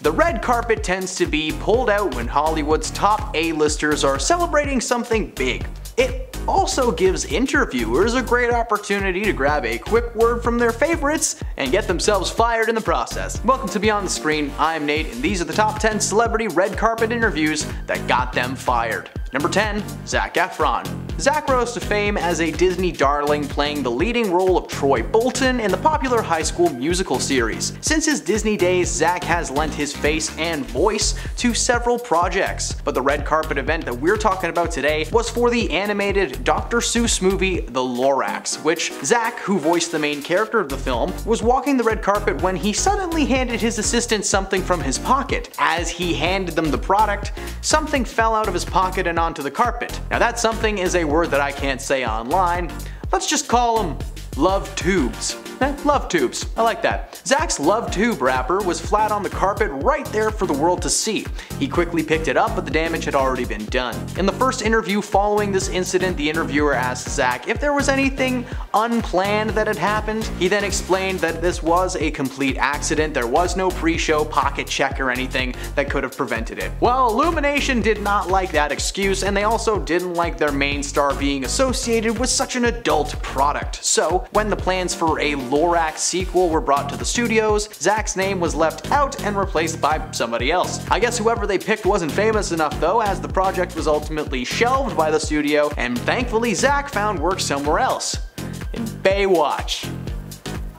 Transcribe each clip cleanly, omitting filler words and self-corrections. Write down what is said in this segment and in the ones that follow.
The red carpet tends to be pulled out when Hollywood's top A-listers are celebrating something big. It also gives interviewers a great opportunity to grab a quick word from their favorites and get themselves fired in the process. Welcome to Beyond the Screen, I'm Nate, and these are the top 10 celebrity red carpet interviews that got them fired. Number 10. Zac Efron. Zac rose to fame as a Disney darling, playing the leading role of Troy Bolton in the popular High School Musical series. Since his Disney days, Zac has lent his face and voice to several projects. But the red carpet event that we're talking about today was for the animated Dr. Seuss movie The Lorax, which Zac, who voiced the main character of the film, was walking the red carpet when he suddenly handed his assistant something from his pocket. As he handed them the product, something fell out of his pocket and onto the carpet. Now that something is a word that I can't say online. Let's just call them love tubes. Love tubes. I like that. Zac's love tube wrapper was flat on the carpet right there for the world to see. He quickly picked it up, but the damage had already been done. In the first interview following this incident, the interviewer asked Zac if there was anything unplanned that had happened. He then explained that this was a complete accident. There was no pre-show pocket check or anything that could have prevented it. Well, Illumination did not like that excuse, and they also didn't like their main star being associated with such an adult product. So, when the plans for a Lorax sequel were brought to the studios, Zac's name was left out and replaced by somebody else. I guess whoever they picked wasn't famous enough though, as the project was ultimately shelved by the studio, and thankfully Zac found work somewhere else. In Baywatch.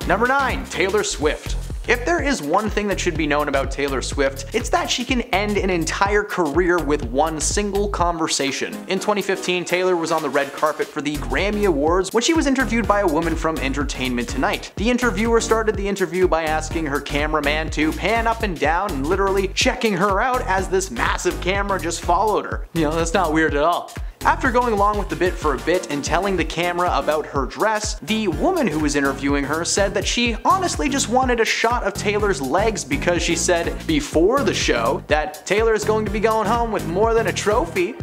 Number 9. Taylor Swift. If there is one thing that should be known about Taylor Swift, it's that she can end an entire career with one single conversation. In 2015, Taylor was on the red carpet for the Grammy Awards when she was interviewed by a woman from Entertainment Tonight. The interviewer started the interview by asking her cameraman to pan up and down and literally checking her out as this massive camera just followed her. You know, that's not weird at all. After going along with the bit for a bit and telling the camera about her dress, the woman who was interviewing her said that she honestly just wanted a shot of Taylor's legs because she said before the show that Taylor is going to be going home with more than a trophy.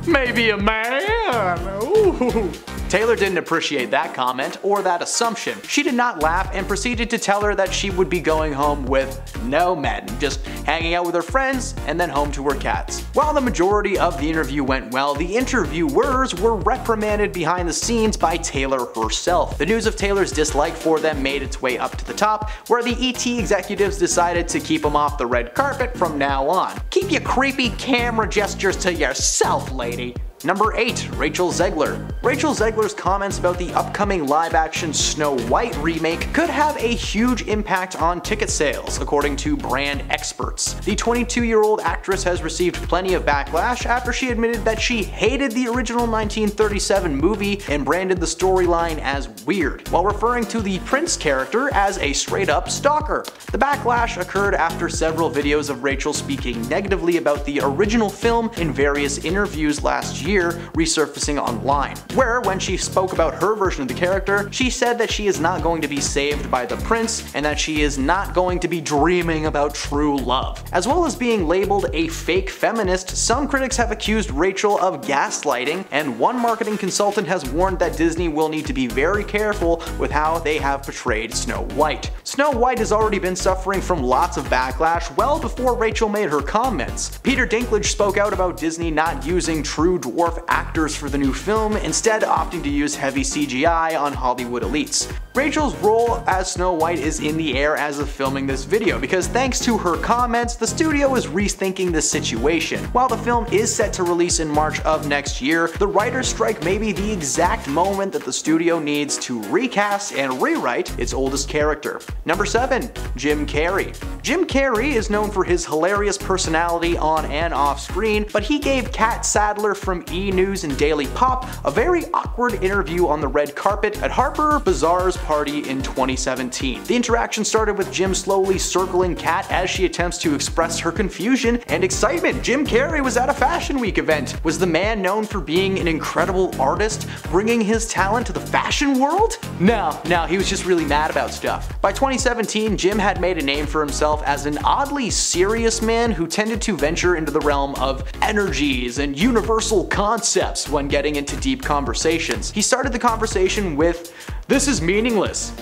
Maybe a man. Ooh. Taylor didn't appreciate that comment or that assumption. She did not laugh and proceeded to tell her that she would be going home with no men, just hanging out with her friends and then home to her cats. While the majority of the interview went well, the interviewers were reprimanded behind the scenes by Taylor herself. The news of Taylor's dislike for them made its way up to the top, where the ET executives decided to keep him off the red carpet from now on. Keep your creepy camera gestures to yourself, lady. Number 8. Rachel Zegler. Rachel Zegler's comments about the upcoming live-action Snow White remake could have a huge impact on ticket sales, according to brand experts. The 22-year-old actress has received plenty of backlash after she admitted that she hated the original 1937 movie and branded the storyline as weird, while referring to the Prince character as a straight-up stalker. The backlash occurred after several videos of Rachel speaking negatively about the original film in various interviews last year resurfacing online, where when she spoke about her version of the character, she said that she is not going to be saved by the prince and that she is not going to be dreaming about true love. As well as being labeled a fake feminist, some critics have accused Rachel of gaslighting, and one marketing consultant has warned that Disney will need to be very careful with how they have portrayed Snow White. Snow White has already been suffering from lots of backlash well before Rachel made her comments. Peter Dinklage spoke out about Disney not using true dwarf actors for the new film, instead opting to use heavy CGI on Hollywood elites. Rachel's role as Snow White is in the air as of filming this video, because thanks to her comments, the studio is rethinking the situation. While the film is set to release in March of next year, the writer's strike may be the exact moment that the studio needs to recast and rewrite its oldest character. Number 7. Jim Carrey. Jim Carrey is known for his hilarious personality on and off screen, but he gave Kat Sadler from E! News and Daily Pop a very awkward interview on the red carpet at Harper Bazaar's party in 2017. The interaction started with Jim slowly circling Kat as she attempts to express her confusion and excitement. Jim Carrey was at a Fashion Week event. Was the man known for being an incredible artist, bringing his talent to the fashion world? No, he was just really mad about stuff. By 2017, Jim had made a name for himself as an oddly serious man who tended to venture into the realm of energies and universal concepts when getting into deep conversations. He started the conversation with, "This is meaningless."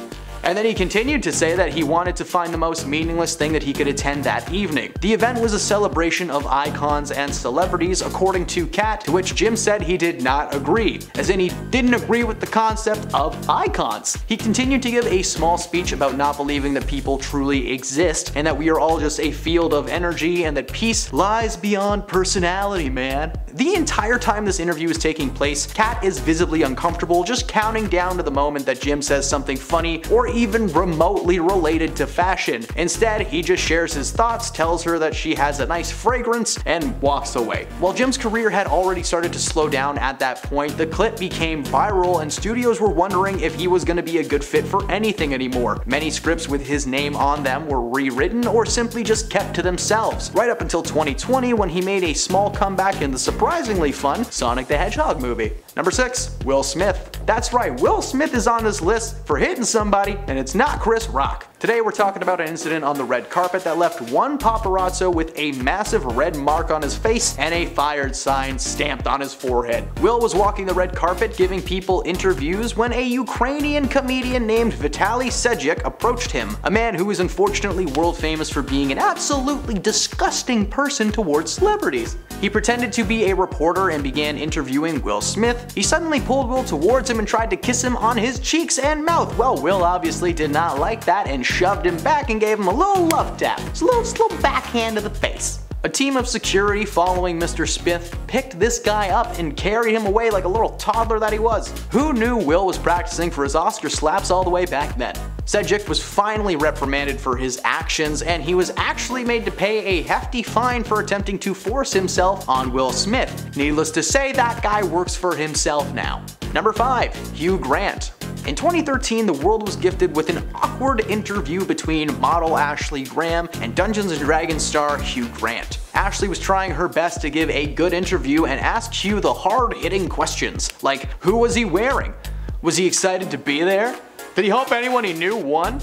And then he continued to say that he wanted to find the most meaningless thing that he could attend that evening. The event was a celebration of icons and celebrities, according to Kat, to which Jim said he did not agree, as in he didn't agree with the concept of icons. He continued to give a small speech about not believing that people truly exist, and that we are all just a field of energy, and that peace lies beyond personality, man. The entire time this interview is taking place, Kat is visibly uncomfortable, just counting down to the moment that Jim says something funny or even remotely related to fashion. Instead, he just shares his thoughts, tells her that she has a nice fragrance, and walks away. While Jim's career had already started to slow down at that point, the clip became viral and studios were wondering if he was going to be a good fit for anything anymore. Many scripts with his name on them were rewritten or simply just kept to themselves, right up until 2020 when he made a small comeback in the surprisingly fun Sonic the Hedgehog movie. Number 6. Will Smith. That's right, Will Smith is on this list for hitting somebody, and it's not Chris Rock. Today we're talking about an incident on the red carpet that left one paparazzo with a massive red mark on his face and a fired sign stamped on his forehead. Will was walking the red carpet giving people interviews when a Ukrainian comedian named Vitaly Sedyk approached him, a man who is unfortunately world famous for being an absolutely disgusting person towards celebrities. He pretended to be a reporter and began interviewing Will Smith. He suddenly pulled Will towards him and tried to kiss him on his cheeks and mouth. Well, Will obviously did not like that and shoved him back and gave him a little love tap. Just a little backhand to the face. A team of security following Mr. Smith picked this guy up and carried him away like a little toddler that he was. Who knew Will was practicing for his Oscar slaps all the way back then? Sedyk was finally reprimanded for his actions, and he was actually made to pay a hefty fine for attempting to force himself on Will Smith. Needless to say, that guy works for himself now. Number 5. Hugh Grant. In 2013, the world was gifted with an awkward interview between model Ashley Graham and Dungeons & Dragons star Hugh Grant. Ashley was trying her best to give a good interview and asked Hugh the hard-hitting questions, like who was he wearing? Was he excited to be there? Did he hope anyone he knew won?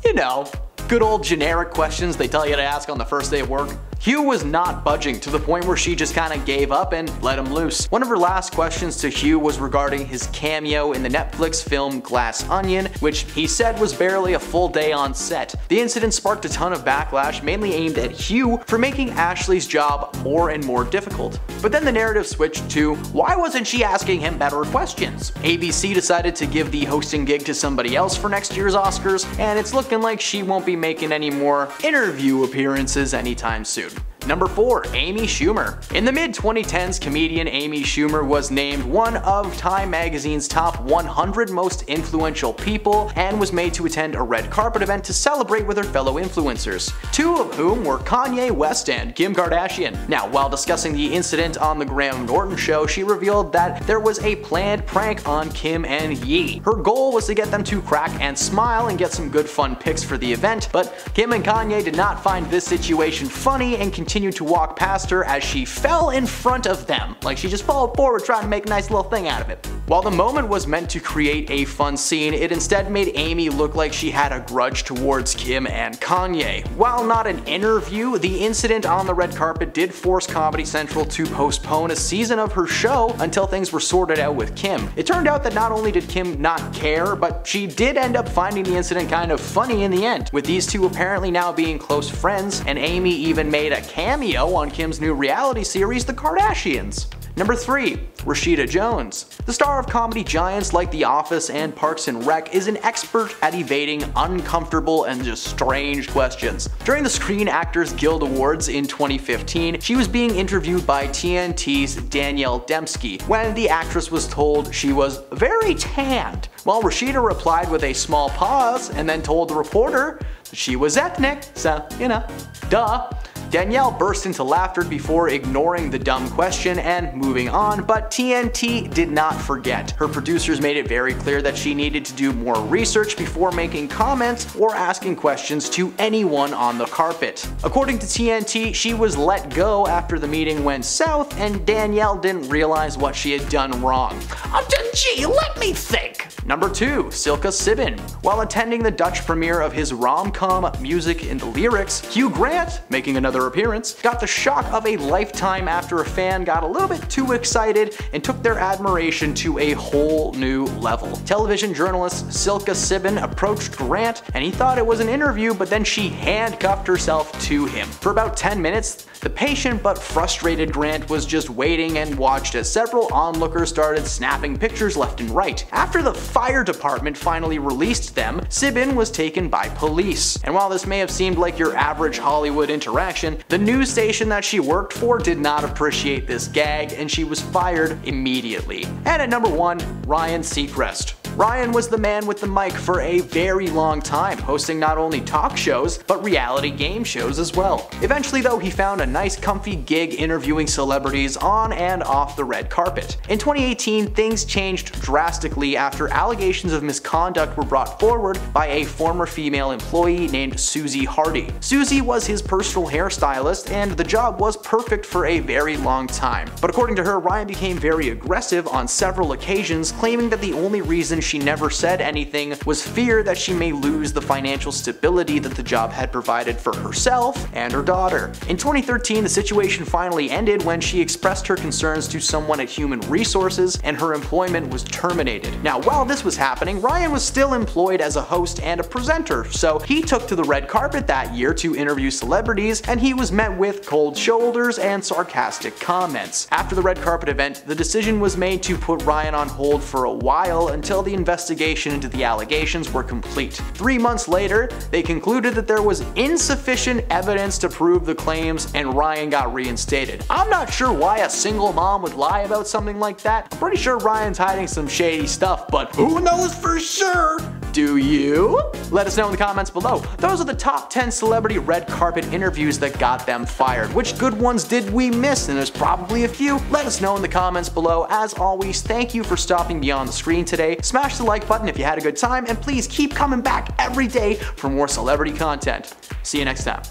You know, good old generic questions they tell you to ask on the first day of work. Hugh was not budging, to the point where she just kinda gave up and let him loose. One of her last questions to Hugh was regarding his cameo in the Netflix film Glass Onion, which he said was barely a full day on set. The incident sparked a ton of backlash, mainly aimed at Hugh for making Ashley's job more and more difficult. But then the narrative switched to, why wasn't she asking him better questions? ABC decided to give the hosting gig to somebody else for next year's Oscars, and it's looking like she won't be making any more interview appearances anytime soon. Number 4. Amy Schumer. In the mid-2010s, comedian Amy Schumer was named one of Time magazine's top 100 most influential people and was made to attend a red carpet event to celebrate with her fellow influencers, two of whom were Kanye West and Kim Kardashian. Now, while discussing the incident on the Graham Norton show, she revealed that there was a planned prank on Kim and Ye. Her goal was to get them to crack and smile and get some good fun pics for the event, but Kim and Kanye did not find this situation funny and continued to walk past her as she fell in front of them. Like she just followed forward trying to make a nice little thing out of it. While the moment was meant to create a fun scene, it instead made Amy look like she had a grudge towards Kim and Kanye. While not an interview, the incident on the red carpet did force Comedy Central to postpone a season of her show until things were sorted out with Kim. It turned out that not only did Kim not care, but she did end up finding the incident kind of funny in the end, with these two apparently now being close friends, and Amy even made a cameo on Kim's new reality series, The Kardashians. Number 3. Rashida Jones. The star of comedy giants like The Office and Parks and Rec is an expert at evading uncomfortable and just strange questions. During the Screen Actors Guild Awards in 2015, she was being interviewed by TNT's Danielle Dembski when the actress was told she was very tanned. Well, Rashida replied with a small pause and then told the reporter that she was ethnic, so, you know, duh. Danielle burst into laughter before ignoring the dumb question and moving on, but TNT did not forget. Her producers made it very clear that she needed to do more research before making comments or asking questions to anyone on the carpet. According to TNT, she was let go after the meeting went south and Danielle didn't realize what she had done wrong. I'm just Gee, let me think. Number 2. Silka Sibin. While attending the Dutch premiere of his rom-com Music in the Lyrics, Hugh Grant, making another appearance, got the shock of a lifetime after a fan got a little bit too excited and took their admiration to a whole new level. Television journalist Silka Sibin approached Grant and he thought it was an interview, but then she handcuffed herself to him. For about 10 minutes, the patient but frustrated Grant was just waiting and watched as several onlookers started snapping pictures left and right. After the fire department finally released them, Sibin was taken by police. And while this may have seemed like your average Hollywood interaction, the news station that she worked for did not appreciate this gag and she was fired immediately. And at number 1, Ryan Seacrest. Ryan was the man with the mic for a very long time, hosting not only talk shows, but reality game shows as well. Eventually though, he found a nice comfy gig interviewing celebrities on and off the red carpet. In 2018, things changed drastically after allegations of misconduct were brought forward by a former female employee named Susie Hardy. Susie was his personal hairstylist and the job was perfect for a very long time. But according to her, Ryan became very aggressive on several occasions, claiming that the only reason she never said anything was fear that she may lose the financial stability that the job had provided for herself and her daughter. In 2013, the situation finally ended when she expressed her concerns to someone at Human Resources and her employment was terminated. Now, while this was happening, Ryan was still employed as a host and a presenter, so he took to the red carpet that year to interview celebrities and he was met with cold shoulders and sarcastic comments. After the red carpet event, the decision was made to put Ryan on hold for a while until the investigation into the allegations were complete. 3 months later, they concluded that there was insufficient evidence to prove the claims and Ryan got reinstated. I'm not sure why a single mom would lie about something like that. I'm pretty sure Ryan's hiding some shady stuff, but who knows for sure? Do you? Let us know in the comments below. Those are the top 10 celebrity red carpet interviews that got them fired. Which good ones did we miss? And there's probably a few. Let us know in the comments below. As always, thank you for stopping beyond the screen today. Smash the like button if you had a good time, and please keep coming back every day for more celebrity content. See you next time.